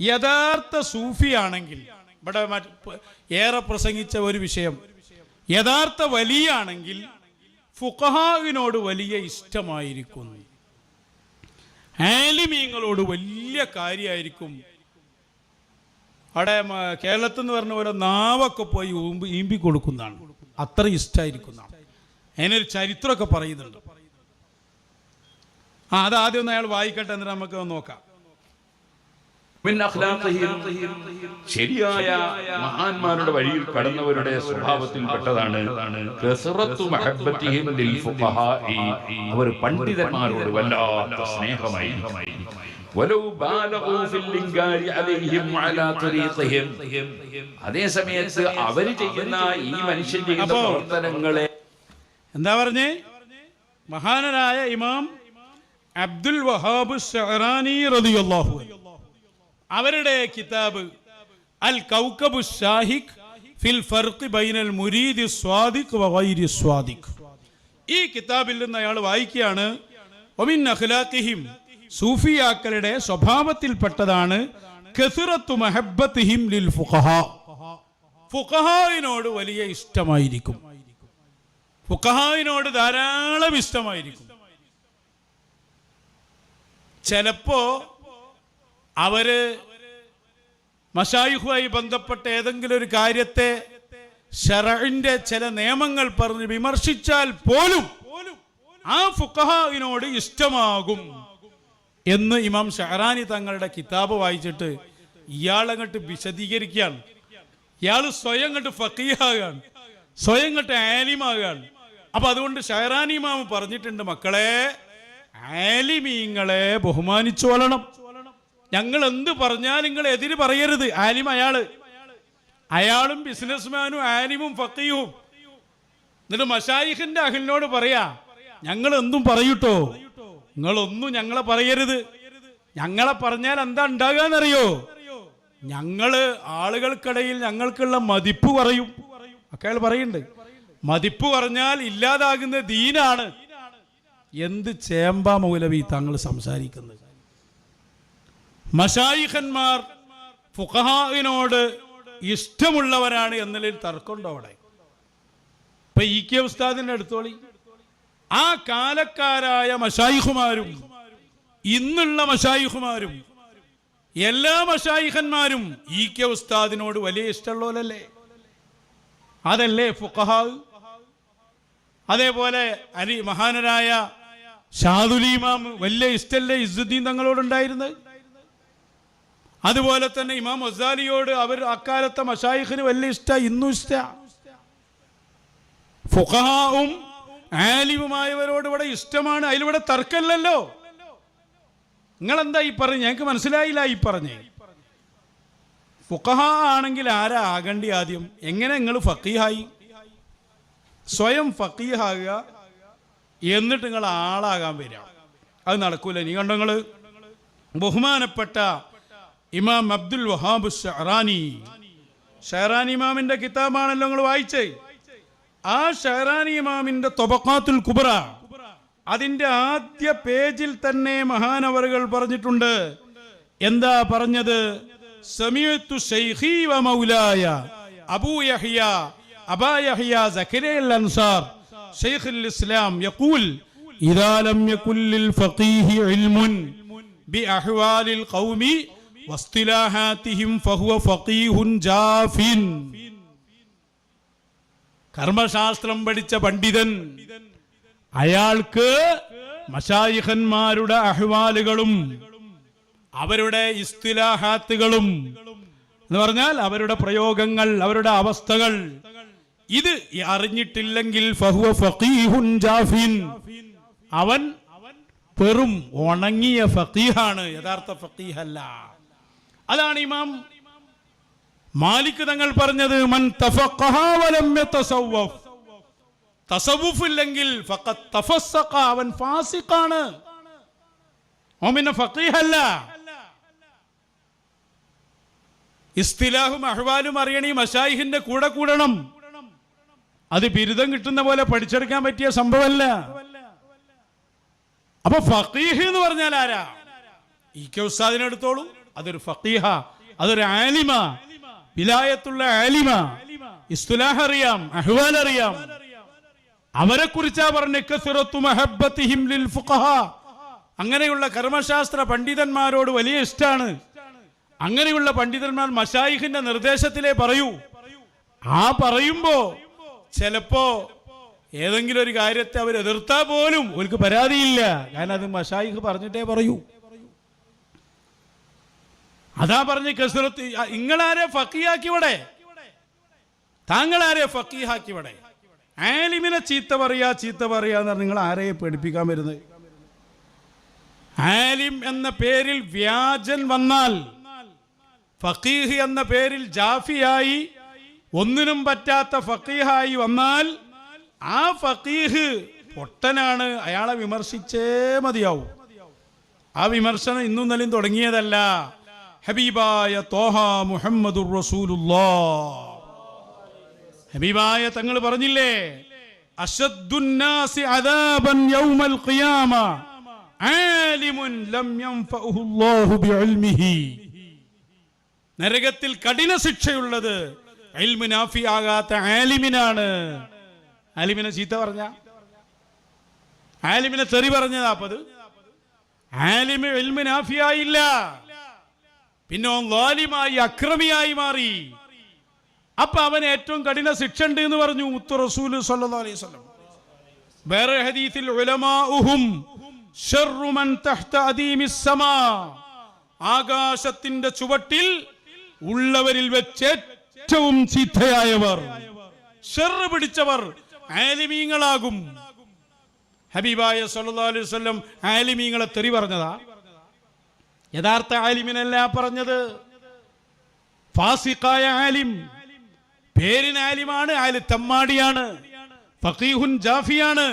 യഥാർത്ഥ സൂഫിയാണെങ്കിൽ, ഇവിടെ ഏറെ പ്രസംഗിച്ച ഒരു വിഷയം, യഥാർത്ഥ വലിയാണെങ്കിൽ ഫുഖഹാവിനോട് വലിയ ഇഷ്ടമായിരിക്കും, ആലിമീങ്ങളോട് വലിയ കാര്യമായിരിക്കും. അവിടെ കേരളത്തിൽ നിന്ന് പറഞ്ഞ പോലെ നാവൊക്കെ പോയി ഈമ്പി കൊടുക്കുന്നതാണ്, അത്ര ഇഷ്ടമായിരിക്കുന്നതാണ്. അതിനൊരു ചരിത്രമൊക്കെ പറയുന്നുണ്ട്. അതാദ്യം ഒന്ന് അയാൾ വായിക്കട്ടെ, എന്നിട്ട് നമുക്ക് നോക്കാം. ശരിയായ മഹാന്മാരുടെ വഴിയിൽ കടന്നവരുടെ സ്വഭാവത്തിൽപ്പെട്ടതാണ് അവർ പണ്ഡിതന്മാരോട് വല്ലാത്ത സ്നേഹമായി. അതേ സമയത്ത് അവര് ചെയ്യുന്ന ഈ മനുഷ്യൻ ചെയ്യുന്ന പ്രവർത്തനങ്ങളെ എന്താ പറഞ്ഞേ? മഹാനരായ ഇമാം അബ്ദുൽ വഹാബ് ശഅറാനി റളിയല്ലാഹു അൻഹു അവരുടെ കിതാബ് അൽ കൗകബു ഷാഹിഖ് ഫിൽ ഫർഖ് ബൈനൽ മുരീദി സ്വാദിഖ് വഗൈരി സ്വാദിഖ്, ഈ കിതാബിൽ നിന്ന് അയാൾ വായിക്കുകയാണ്, വമിൻ അഖ്ലാഖിഹിം, സൂഫിയാക്കളുടെ സ്വഭാവത്തിൽപ്പെട്ടതാണ് കസറത്തു മഹബ്ബത്തിഹിം ലിൽ ഫുഖഹാ, ഫുഖഹാവിനോട് വലിയ ഇഷ്ടമായിരിക്കും, ഫുഖഹാവിനോട് ധാരാളം ഇഷ്ടമായിരിക്കും. ചിലപ്പോ അവര് മശായിഖുമായി ബന്ധപ്പെട്ട ഏതെങ്കിലും ഒരു കാര്യത്തെ ശറഇന്റെ ചില നിയമങ്ങൾ പറഞ്ഞ് വിമർശിച്ചാൽ പോലും ആ ഫുഖഹാവിനോട് ഇഷ്ടമാകും എന്ന് ഇമാം ശഅറാനി തങ്ങളുടെ കിതാബ് വായിച്ചിട്ട് ഇയാളങ്ങോട്ട് വിശദീകരിക്കുകയാണ്. ഇയാൾ സ്വയം അങ്ങോട്ട് ഫഖീഹാകാണ്, സ്വയം അങ്ങോട്ട് ആലിമാകാണ്. അപ്പൊ അതുകൊണ്ട് ശഅറാനി ഇമാം പറഞ്ഞിട്ടുണ്ട്, മക്കളെ ആലിമീങ്ങളെ ബഹുമാനിച്ചു കൊള്ളണം. ഞങ്ങൾ എന്ത് പറഞ്ഞാൽ നിങ്ങൾ എതിര് പറയരുത്. ആലിം അയാളും ബിസിനസ്മാനും ആലിമും ഫഖീഹും. എന്നിട്ട് മശായിഖിന്റെ അഹ്ലിനോട് പറയാ, ഞങ്ങൾ എന്തും പറയൂട്ടോ, നിങ്ങളൊന്നും ഞങ്ങളെ പറയരുത്. ഞങ്ങളെ പറഞ്ഞാൽ എന്താ ഉണ്ടാകാന്നറിയോ? ഞങ്ങള് ആളുകൾക്കിടയിൽ ഞങ്ങൾക്കുള്ള മതിപ്പ് പറയും. ഒക്കെ അയാൾ പറയുന്നുണ്ട്, മതിപ്പ് പറഞ്ഞാൽ ഇല്ലാതാകുന്ന ദീനാണ്. എന്ത് ചേമ്പാ മൗലവി താങ്കൾ സംസാരിക്കുന്നത്? മശായിഖന്മാർ ഫുഖഹാവിനോട് ഇഷ്ടമുള്ളവരാണ് എന്നതിൽ തർക്കമുണ്ടോ? അവിടെ ഇപ്പൊ ഇ.കെ. ഉസ്താദിന്റെ അടുത്തോളി, ആ കാലക്കാരായ മശായിഖുമാരും ഇന്നുള്ള മശായിഖുമാരും എല്ലാ മശായിഖന്മാരും ഇ.കെ. ഉസ്താദിനോട് വലിയ ഇഷ്ടമുള്ളവരല്ലേ? അതല്ലേ ഫുഖഹാ. അതേപോലെ മഹാനരായ ഷാദുലി ഇമാം വലിയ ഇഷ്ടല്ലേ ഇസ്സുദ്ദീൻ തങ്ങളോടുണ്ടായിരുന്നത്? അതുപോലെ തന്നെ ഇമാം ഗസാലിയോട് അവർ അക്കാലത്തെ മശായിഖിന് വലിയ ഇഷ്ട, ഇന്നും ഇഷ്ട. ഫുഖഹാവും ആലിമുമായവരോട് ഇവിടെ ഇഷ്ടമാണ്, അതിലിവിടെ തർക്കമില്ലല്ലോ. നിങ്ങളെന്താ ഈ പറഞ്ഞ്? ഞങ്ങൾക്ക് മനസ്സിലായില്ല ഈ പറഞ്ഞേ. ഫുഖഹാ ആണെങ്കിൽ ആരാ ആകണ്ടി? ആദ്യം എങ്ങനെ നിങ്ങൾ ഫഖീഹായി? സ്വയം ഫഖീഹാകുക, എന്നിട്ട് നിങ്ങൾ ആളാകാൻ വരിക. അത് നടക്കൂല. നീ കണ്ടോ? നിങ്ങൾ ബഹുമാനപ്പെട്ട ഇമാം അബ്ദുൽ വഹാബ് ശഅറാനി ഇമാമിന്റെ കിതാബാണല്ലോ നിങ്ങൾ വായിച്ചേ. ആ ശഅറാനി ഇമാമിന്റെ ത്വബഖാത്തുൽ കുബ്ര, അതിന്റെ ആദ്യ പേജിൽ തന്നെ മഹാനവറുകൾ പറഞ്ഞിട്ടുണ്ട്. എന്താ പറഞ്ഞത്? സമീഅതു ശൈഖി വ മൗലായ അബൂ യഹ്യ അബാ യഹ്യ സക്കരിയ അൽ അൻസാർ ശൈഖുൽ ഇസ്ലാം യഖൂൽ ഇദാ ലം യകുൽ ലിൽ ഫഖീഹി ഇൽമുൻ ബി അഹ്വാലിൽ ഖൗമി വസ്തിലാഹാതിഹിം ഫഹുവ ഫഖീഹുൻ ജാഫിൻ. കർമ്മശാസ്ത്രം പഠിച്ച പണ്ഡിതൻ, അയാൾക്ക് മശായിഖന്മാരുടെ അഹ്വാലുകളും അവരുടെ ഇസ്തിലാഹാത്തുകളും എന്ന് പറഞ്ഞാൽ അവരുടെ പ്രയോഗങ്ങൾ, അവരുടെ അവസ്ഥകൾ, ഇത് അറിഞ്ഞിട്ടില്ലെങ്കിൽ ഫഹുവ ഫഖീഹുൻ ജാഫിൻ, അവൻ വെറും ഉണങ്ങിയ ഫഖീഹാണ്, യഥാർത്ഥ ഫഖീഹല്ല. അതാണ് ഇമാം മാലിക് തങ്ങൾ പറഞ്ഞത്, മൻ തഫഖഹ വലം യതസവ്വഫ്, തസവ്വുഫ് ഇല്ലെങ്കിൽ ഫഖത് തഫസ്സഖ, അവൻ ഫാസിഖാണ്, അവൻ പിന്നെ ഫഖീഹല്ല. ഇസ്തിലാഹും അഹ്വാലും അറിയണേ, മശായിഖിന്റെ കൂടെ കൂടണം. അത് ബിരുദം കിട്ടുന്ന പോലെ പഠിച്ചെടുക്കാൻ പറ്റിയ സംഭവമല്ല. അപ്പൊ ഫഖീഹ് എന്ന് പറഞ്ഞാൽ ആരാ? ഇ.കെ. ഉസ്താദിനെ എടുത്തോളൂ. അതൊരു ഫഖീഹ, അതൊരു ആലിമ, വിലായത്തുള്ള ആലിമ, ഇസ്തുലാഹ് അറിയാം, അഹ്വാൽ അറിയാം. അവരെ കുറിച്ചാ പറഞ്ഞ കസ്റത്തു മഹബ്ബതിഹിം ലിൽ ഫുഖഹ. അങ്ങനെയുള്ള കർമ്മശാസ്ത്ര പണ്ഡിതന്മാരോട് വലിയ ഇഷ്ടാണ്. അങ്ങനെയുള്ള പണ്ഡിതന്മാർ മശായിഖിന്റെ നിർദ്ദേശത്തിലേ പറയൂ. ആ പറയുമ്പോ ചിലപ്പോ ഏതെങ്കിലും ഒരു കാര്യത്തെ അവർ എതിർത്താ പോലും അവർക്ക് പരാതിയില്ല. കാരണം അത് മശായിഖ് പറഞ്ഞിട്ടേ പറയൂ. അതാ പറഞ്ഞ് കസ്റത്ത്. നിങ്ങളാരെ ഫഖീഹാക്കി ഇവിടെ? താങ്കളാരെ ഫഖീഹാക്കി ഇവിടെ? ആലിമിനെ ചീത്ത പറയാന്ന് നിങ്ങൾ ആരെയെ പേടിപ്പിക്കാൻ വരുന്നത്? ആലിം എന്ന പേരിൽ വ്യാജൻ വന്നാൽ, ഫഖീഹ് എന്ന പേരിൽ ജാഫിയായി ഒന്നിനും പറ്റാത്ത ഫഖീഹായി വന്നാൽ ആ ഫഖീഹ് പൊട്ടനാണ്, അയാളെ വിമർശിച്ചേ മതിയാവും. ആ വിമർശനം ഇന്നും ഇന്നലെയും തുടങ്ങിയതല്ല. ഹബീബായ ത്വാഹ മുഹമ്മദുർ റസൂലുള്ളാഹ്, ഹബീബായ തങ്ങൾ പറഞ്ഞില്ലേ, അശദ്ദുന്നാസി അദാബൻ യൗമൽ ഖിയാമ ആലിമുൻ ലം യൻഫഉഹു അല്ലാഹു ബിഇൽമിഹി. നരകത്തിൽ കഠിന ശിക്ഷയുള്ളത് ഇൽമു നാഫി ആകാത്ത ആലിമിനാണ്. ആലിമിനെ ചീത്ത പറഞ്ഞ, ആലിമിനെ തെറി പറഞ്ഞതാ. അപ്പത് ആലിമ് ഇൽമു നാഫി ആയില്ല, പിന്നെ ളാലിമായി അക്രമിയായി മാറി. അപ്പൊ അവന് ഏറ്റവും കഠിന ശിക്ഷ ഉണ്ട് എന്ന് പറഞ്ഞു മുത്തു റസൂൽ സല്ലല്ലാഹു അലൈഹി വസല്ലം. വേറെ ഹദീസിൽ ഉലമാഉഹും ശർറു മൻ തഹ്ത അദീമിസ് സമാ, ആകാശത്തിന്റെ ചുവട്ടിൽ ഉള്ളവരിൽ വെച്ച് ഏറ്റവും ചീത്തയായവർ, ശർറ് പിടിച്ചവർ ആലിമീങ്ങളാകും. ഹബീബായ സല്ലല്ലാഹു അലൈഹി വസല്ലം ആലിമീങ്ങളെ തെറി പറഞ്ഞതാ. യഥാർത്ഥ ആലിമിനല്ല പറഞ്ഞത്, ഫാസിഖായ ആലിം, പേരിന് ആലിമാണ്, ആലി തമ്മാടിയാണ്, ഫഖീഹുൻ ജാഫിയാണ്.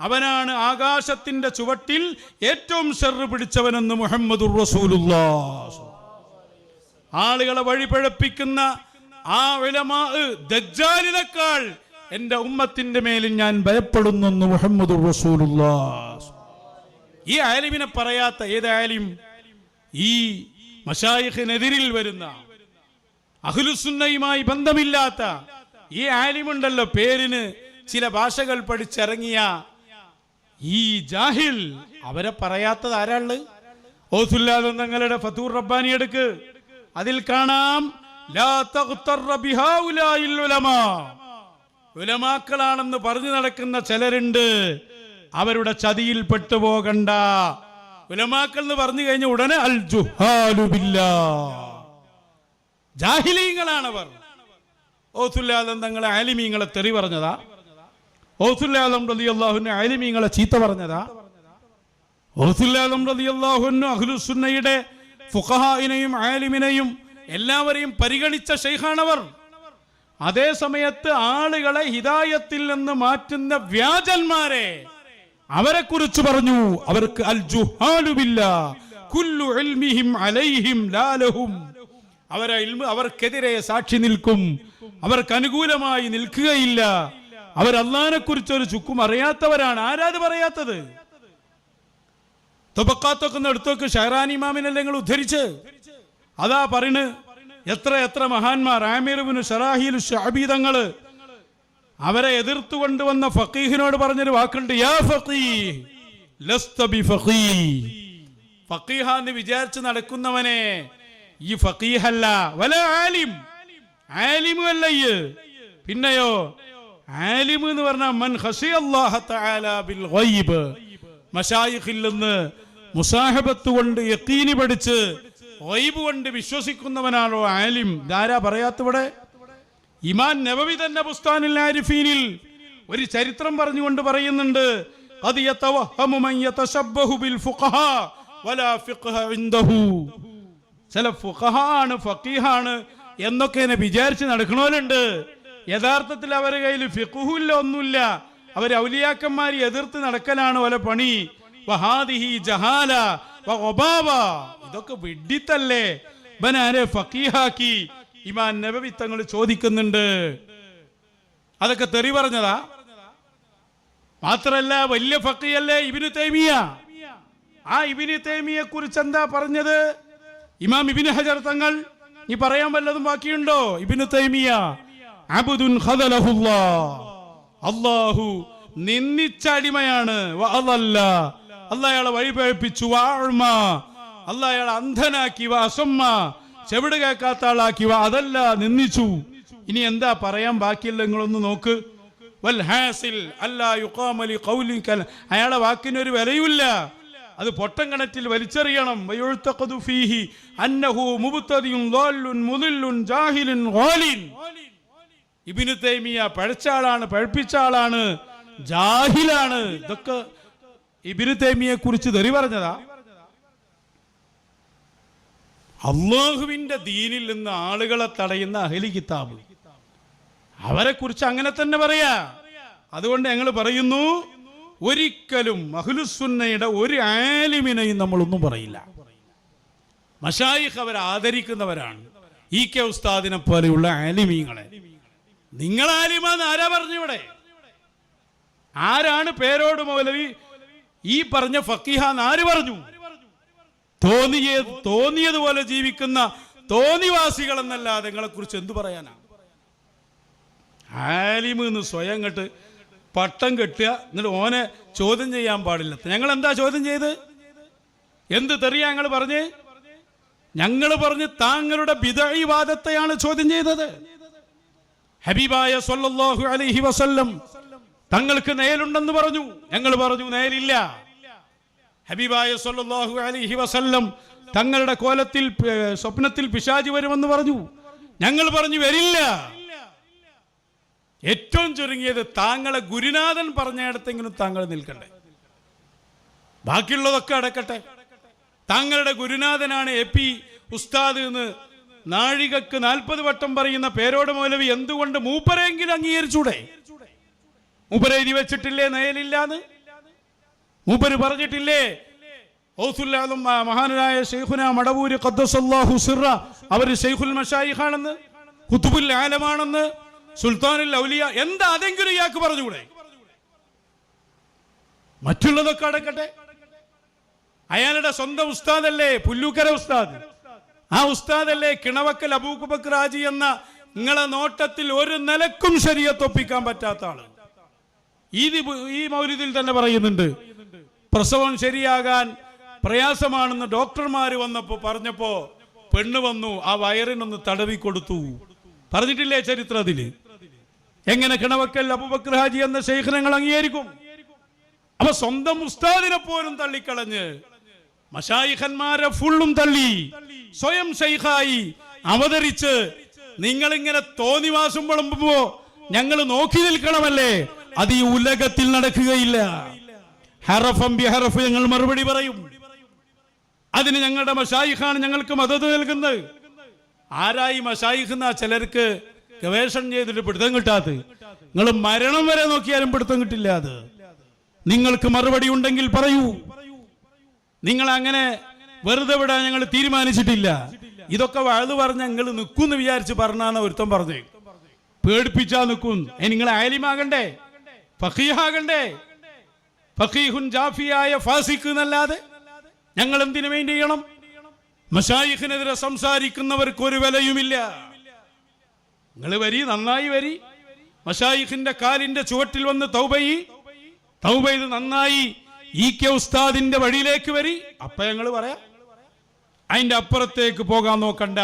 അവനാണ് ആകാശത്തിന്റെ ചുവട്ടിൽ ഏറ്റവും ശർറ് പിടിച്ചവനെന്ന് മുഹമ്മദുർ റസൂലുള്ളാഹ്. ആളുകളെ വഴിപഴപ്പിക്കുന്ന ആ ഉലമാ ദജ്ജാലിനേക്കാൾ എന്റെ ഉമ്മത്തിന്റെ മേലിൽ ഞാൻ ഭയപ്പെടുന്നു മുഹമ്മദുർ റസൂലുള്ളാഹ്. ഈ ആലിമിനെ പറയാത്ത ഏത് ആലിം? ഈ മശായിഖിനെതിരിൽ വരുന്ന, അഹ്ലുസുന്നയുമായി ബന്ധമില്ലാത്ത ഈ ആലിമുണ്ടല്ലോ, പേരിന് ചില ഭാഷകൾ പഠിച്ചിറങ്ങിയ ഈ ജാഹിൽ, അവരെ പറയാത്തത് ആരാള്? ഓസുല്ലാദ് തങ്ങളുടെ ഫതൂർ റബ്ബാനി എടുക്ക്, അതിൽ കാണാം ലാ തഗ്തറ ബിഹാഉലാഇൽ ഉലമാ. ഉലമാക്കളാണെന്ന് പറഞ്ഞു നടക്കുന്ന ചിലരുണ്ട്, അവരുടെ ചതിയിൽ പെട്ടുപോകണ്ട. ഉലമാക്കൾ എന്ന് പറഞ്ഞു കഴിഞ്ഞ ഉടനെ അൽ ജുഹാലു ബില്ലാഹ്, ജാഹിലീങ്ങളാണവർ. ഓസുല്ലാദം തങ്ങളെ ആലിമീങ്ങളെ തെറി പറഞ്ഞതാ? ഓസുല്ലാദം റളിയല്ലാഹു അൻഹു ആലിമീങ്ങളെ ചീത്ത പറഞ്ഞതാ? ഓസുല്ലാദം റളിയല്ലാഹു അൻഹു അഹ്ലുസുന്നയുടെ ഫുഖഹായിനെയും ആലിമിനെയും എല്ലാവരെയും പരിഗണിച്ച ശൈഖാണവർ. അതേ സമയത്ത് ആളുകളെ ഹിദായത്തിൽ നിന്ന് മാറ്റുന്ന വ്യാജന്മാരെ അവരെ കുറിച്ച് പറഞ്ഞു, അവർക്ക് അൽ ജുഹാലു ബില്ലാഹ് കുല്ലു ഇൽമിഹിം അലൈഹിം ലാ ലഹും. അവരെ ഇൽമു അവർക്കെതിരെ സാക്ഷി നിൽക്കും, അവർക്ക് അനുകൂലമായി നിൽക്കുകയില്ല. അവർ അല്ലാഹുവിനെ കുറിച്ച് ഒരു ചുക്കും അറിയാത്തവരാണ്. ആരാത് പറയാത്തത്? തബഖാത്തൊക്കെ എടുത്തൊക്കെ ഷഹറാനി ഇമാമിനല്ലേ നിങ്ങൾ ഉദ്ധരിച്ച്? അതാ പറയണ്, എത്ര എത്ര മഹാന്മാർ, ആമിർ ഇബ്നു ശറാഹീൽ ശഅബി തങ്ങള് അവരെ എതിർത്തു കൊണ്ടുവന്ന ഫഖീഹിനോട് പറഞ്ഞൊരു വാക്കുണ്ട്, യാ ഫഖീഹ് ലസ്ത ബിഫഖീഹ്. ഫഖീഹാന്ന് വിചാരിച്ച് നടക്കുന്നവനെ ഈ ഫഖീഹല്ല, വല ആലിം, ആലിമുമല്ല. പിന്നെയോ ആലിം എന്ന് പറഞ്ഞാൽ മൻ ഖശിയല്ലാഹ തആല ബിൽ ഗൈബ്, മശായിഖിൽ നിന്ന് മുസാഹബത്ത് കൊണ്ട് യഖീനി പഠിച്ച് ഗൈബ് കൊണ്ട് വിശ്വസിക്കുന്നവനാണോ ആലിം. ധാരാ പറയാത്തവിടെ? ഇമാം നബവി തന്നെ ബുസ്താനുൽ ആരിഫീനിൽ ഒരു ചരിത്രം പറഞ്ഞുകൊണ്ട് പറയുന്നുണ്ട്, ഖദ് യതവഹമു മൻ യതശബ്ബഹു ബിൽ ഫുഖഹാ വലാ ഫിഖ്ഹ ഇൻദഹു. ചില ഫുഖഹാണ്, ഫഖീഹാണ് എന്നൊക്കെ വിചാരിച്ച് നടക്കണോലുണ്ട്. യഥാർത്ഥത്തിൽ അവരുടെ കയ്യിൽ ഫിഖ്ഹുല്ല, ഒന്നുമില്ല. അവർ ഔലിയാക്കന്മാരെ എതിർത്ത് നടക്കലാണ് വല പണി. വഹാദിഹി ജഹാല വഗബാബ. ഇതൊക്കെ വിഡ്ഢിത്തല്ലേ? ബനാരെ ഫഖീഹാക്കി ഇമാം നബവി തങ്ങൾ ചോദിക്കുന്നുണ്ട്. അതൊക്കെ തെറി പറഞ്ഞതാ? മാത്രല്ല വലിയ ഫഖീഹല്ലേ ഇബ്നു തൈമിയ. ആ ഇബ്നു തൈമിയെ കുറിച്ച് എന്താ പറഞ്ഞത്? ഇമാം ഇബ്നു ഹജർ തങ്ങൾ, ഈ പറയാൻ വല്ലതും ബാക്കിയുണ്ടോ? ഇബ്നു തൈമിയ, അബ്ദുൻ ഖദലഹുല്ലാഹ്, അല്ലാഹു നിന്ദിച്ച അടിമയാണ്. അല്ലാഹ് അയാളെ വഴിപഴപ്പിച്ചു. അല്ലാഹ് അയാളെ അന്ധനാക്കി. അസമ്മ, ചെവിട് കേൾക്കാത്ത ആളാക്കി. അതല്ല, നിന്ദിച്ചു. ഇനി എന്താ പറയാൻ ബാക്കിയുള്ള നിങ്ങളൊന്ന് നോക്ക്. അയാളെ വാക്കിനൊരു വിലയുമില്ല. അത് പൊട്ടം കിണറ്റിൽ വലിച്ചെറിയണം. ഇബ്നു തൈമിയ പഴച്ച ആളാണ്, പഴപ്പിച്ച ആളാണ്, ജാഹിലാണ്. ഇതൊക്കെ ഇബ്നു തൈമിയെ കുറിച്ച് തെറി പറഞ്ഞതാ. അള്ളാഹുവിന്റെ ദീനിൽ നിന്ന് ആളുകളെ തടയുന്ന അഹ്ലി കിതാബ്, അവരെ കുറിച്ച് അങ്ങനെ തന്നെ പറയാ. അതുകൊണ്ട് ഞങ്ങൾ പറയുന്നു, ഒരിക്കലും അഹ്ലുസുന്നയുടെ ഒരു ആലിമിനെയും നമ്മളൊന്നും പറയില്ല. മശായിഖ് അവരെ ആദരിക്കുന്നവരാണ്. EK ഉസ്താദിനെ പോലെയുള്ള ആലിമീങ്ങളെ. നിങ്ങൾ ആലിമാന്ന് ആരാ പറഞ്ഞു? ഇവിടെ ആരാണ് പേരോട് മൗലവി ഈ പറഞ്ഞ ഫക്കീഹാന്ന് ആര് പറഞ്ഞു? തോന്നിയതുപോലെ ജീവിക്കുന്ന തോന്നിവാസികൾ എന്നല്ലാതെ നിങ്ങളെ കുറിച്ച് എന്തു പറയാനാ? ആലിമെന്ന് സ്വയം കെട്ട് പട്ടം കെട്ടുക, എന്നിട്ട് ഓനെ ചോദ്യം ചെയ്യാൻ പാടില്ല. ഞങ്ങൾ എന്താ ചോദ്യം ചെയ്ത്? എന്ത് തെറിയാ ഞങ്ങൾ പറഞ്ഞ്? ഞങ്ങൾ പറഞ്ഞ് താങ്കളുടെ ബിദ്അഈ വാദത്തെയാണ് ചോദ്യം ചെയ്തത്. ഹബീബായ സ്വല്ലല്ലാഹു അലൈഹി വസല്ലം തങ്ങൾക്ക് നേലുണ്ടെന്ന് പറഞ്ഞു. ഞങ്ങൾ പറഞ്ഞു നേലില്ല. ഹബീബായ സ്വല്ലല്ലാഹു അലൈഹി വസല്ലം തങ്ങളുടെ കോലത്തിൽ സ്വപ്നത്തിൽ പിശാച് വരുമെന്ന് പറഞ്ഞു. ഞങ്ങൾ പറഞ്ഞു വരില്ല. ഏറ്റവും ചുരുങ്ങിയത് താങ്കളെ ഗുരുനാഥൻ പറഞ്ഞിടത്തെങ്കിലും താങ്കൾ നിൽക്കണ്ടേ. ബാക്കിയുള്ളതൊക്കെ അടക്കട്ടെ. താങ്കളുടെ ഗുരുനാഥനാണ് AP ഉസ്താദ് എന്ന് നാഴികക്ക് 40 വട്ടം പറയുന്ന പേരോട് മൗലവി എന്തുകൊണ്ട് മൂപ്പരെങ്കിലും അംഗീകരിച്ചൂടെ? മൂപ്പരെ എഴുതി വെച്ചിട്ടില്ലേ നയലില്ലാന്ന്? മൂപ്പര് പറഞ്ഞിട്ടില്ലേ ഔസുല്ലാദും മഹാനായ ശൈഖുന മടവൂരി ഖദ്ദസല്ലാഹു സിറ അവർ ശൈഖുൽ മശായിഖാണെന്ന്, ഖുതുബുൽ ആലമാണെന്ന്, സുൽത്താനുൽ ഔലിയ? എന്താ അതെങ്കിലും ഇയാൾക്ക് പറഞ്ഞുകൂടെ? മറ്റുള്ളതൊക്കെ അടക്കട്ടെ. അയാളുടെ സ്വന്തം ഉസ്താദല്ലേ പുല്ലൂക്കര ഉസ്താദ്? ആ ഉസ്താദല്ലേ കിണവക്കൽ അബൂബക്കർ ഹാജി എന്ന നിങ്ങളെ നോട്ടത്തിൽ ഒരു നിലക്കും ശരീഅത്ത് ഒപ്പിക്കാൻ പറ്റാത്ത ആള്? ഈ മൗലിദിൽ തന്നെ പറയുന്നുണ്ട്, പ്രസവം ശരിയാകാൻ പ്രയാസമാണെന്ന് ഡോക്ടർമാർ പറഞ്ഞപ്പോ പെണ്ണ് വന്നു, ആ വയറിനൊന്ന് തടവി കൊടുത്തു. പറഞ്ഞിട്ടില്ലേ ചരിത്രത്തില്? എങ്ങനെ കിണവക്കൽ അബൂബക്കർ ഹാജി എന്ന ശൈഖ് നിങ്ങൾ അംഗീകരിക്കും? അപ്പൊ സ്വന്തം ഉസ്താദിനെ പോലും തള്ളിക്കളഞ്ഞ് മശായിഖന്മാരെ ഫുള്ളും തള്ളി സ്വയം ശൈഖായി അവതരിച്ച് നിങ്ങളിങ്ങനെ തോന്നിവാസം വിളമ്പുമ്പോ ഞങ്ങൾ നോക്കി നിൽക്കണമല്ലേ? അത് ഈ ഉലകത്തിൽ നടക്കുകയില്ല. ഹറഫം ബിഹറഫ് ഞങ്ങൾ മറുപടി പറയും. അതിന് ഞങ്ങളുടെ മശായിഖാണ് ഞങ്ങൾക്ക് മദത് നൽകുന്നത്. ആരായി മശായിഖ് എന്നാ ചിലർക്ക് ഗവേഷണം ചെയ്തിട്ട് പിടുത്തം കിട്ടാത്ത? നിങ്ങൾ മരണം വരെ നോക്കിയാലും പിടുത്തം കിട്ടില്ല. അത് നിങ്ങൾക്ക് മറുപടി ഉണ്ടെങ്കിൽ പറയൂ. നിങ്ങൾ അങ്ങനെ വെറുതെ വിടാൻ ഞങ്ങൾ തീരുമാനിച്ചിട്ടില്ല. ഇതൊക്കെ വഴുതു പറഞ്ഞ നിങ്ങൾ നിൽക്കുമെന്ന് വിചാരിച്ച് പറഞ്ഞാന്ന് ഒരുത്തം പറഞ്ഞു. പേടിപ്പിച്ചാ നിൽക്കും. നിങ്ങൾ ആലിമാകണ്ടേ, ഫഖീഹാകണ്ടേ? ഫഖീഹുൻ ജാഫിയായ ഫാസിഖ് എന്നല്ലാതെ ഞങ്ങൾ എന്തിനു വേണ്ടി ചെയ്യണം? മശായിഖിനെതിരെ സംസാരിക്കുന്നവർക്ക് ഒരു വിലയുമില്ല. നിങ്ങൾ വരി, നന്നായി വരി. മശായിഖിന്റെ കാലിന്റെ ചുവട്ടിൽ വന്ന് തൗബ ചെയ്ത് നന്നായി EK ഉസ്താദിന്റെ വഴിയിലേക്ക് വരി. അപ്പൊ ഞങ്ങൾ പറയാം. അതിന്റെ അപ്പുറത്തേക്ക് പോകാൻ നോക്കണ്ട.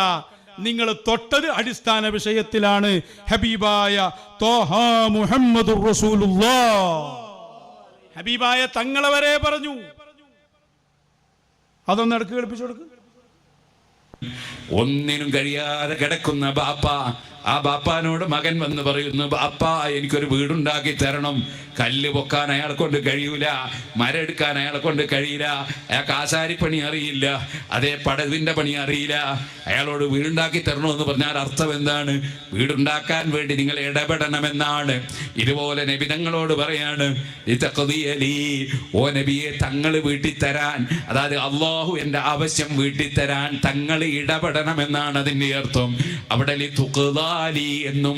നിങ്ങൾ തൊട്ടത് അടിസ്ഥാന വിഷയത്തിലാണ്. ഹബീബായ ത്വാഹ മുഹമ്മദുർ റസൂലുള്ളാഹ്, ഹബീബായ തങ്ങളെ വരെ പറഞ്ഞു. അതൊന്ന് ഇടക്ക് കേൾപ്പിച്ചു കൊടുക്ക്. ഒന്നിനും കഴിയാതെ കിടക്കുന്ന ബാപ്പ, ആ ബാപ്പാനോട് മകൻ വന്ന് പറയുന്നു, ബാപ്പ എനിക്കൊരു വീടുണ്ടാക്കി തരണം. കല്ല് പൊക്കാൻ അയാളെ കൊണ്ട് കഴിയൂല, മരം എടുക്കാൻ അയാളെ കൊണ്ട് കഴിയില്ല, അയാൾക്ക് ആശാരിപ്പണി അറിയില്ല, അതേ പടവിന്റെ പണി അറിയില്ല. അയാളോട് വീടുണ്ടാക്കി തരണമെന്ന് പറഞ്ഞാൽ അർത്ഥം എന്താണ്? വീടുണ്ടാക്കാൻ വേണ്ടി നിങ്ങൾ ഇടപെടണമെന്നാണ്. ഇതുപോലെ നബി തങ്ങളോട് പറയാണ്, ഓ നബിയെ തങ്ങൾ വീട്ടിൽ തരാൻ, അതായത് അള്ളാഹു എന്റെ ആവശ്യം വീട്ടിൽ തരാൻ തങ്ങൾ ഇടപെടണമെന്നാണ് അതിന്റെ അർത്ഥം. അവിടെ എന്നും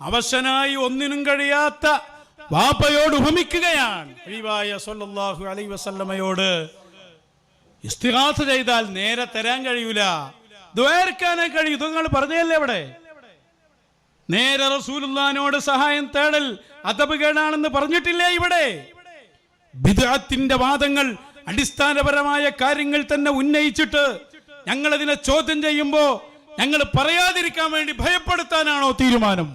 അവശനായി ഒന്നിനും കഴിയാത്ത വാപ്പയോട് ഉപമിക്കുകയാണ്. ഹബീബായ സ്വല്ലല്ലാഹു അലൈഹി വസല്ലമയോട് ഇസ്തിഗാസ ചെയ്താൽ നേരെ തരാൻ കഴിയൂല, ദ്വാരക്കാനേ കഴിയൂ. നിങ്ങൾ പറഞ്ഞല്ലേ ഇവിടെ നേരെ റസൂലുള്ളാഹിനോട് സഹായം തേടൽ അദബ് കേടാണെന്ന് പറഞ്ഞിട്ടില്ലേ? ഇവിടെ ബിദ്അത്തിന്റെ വാദങ്ങൾ, അടിസ്ഥാനപരമായ കാര്യങ്ങൾ തന്നെ ഉന്നയിച്ചിട്ട് ഞങ്ങൾ അതിനെ ചോദ്യം ചെയ്യുമ്പോ ഞങ്ങൾ പറയാതിരിക്കാൻ വേണ്ടി ഭയപ്പെടുത്താനാണോ തീരുമാനം?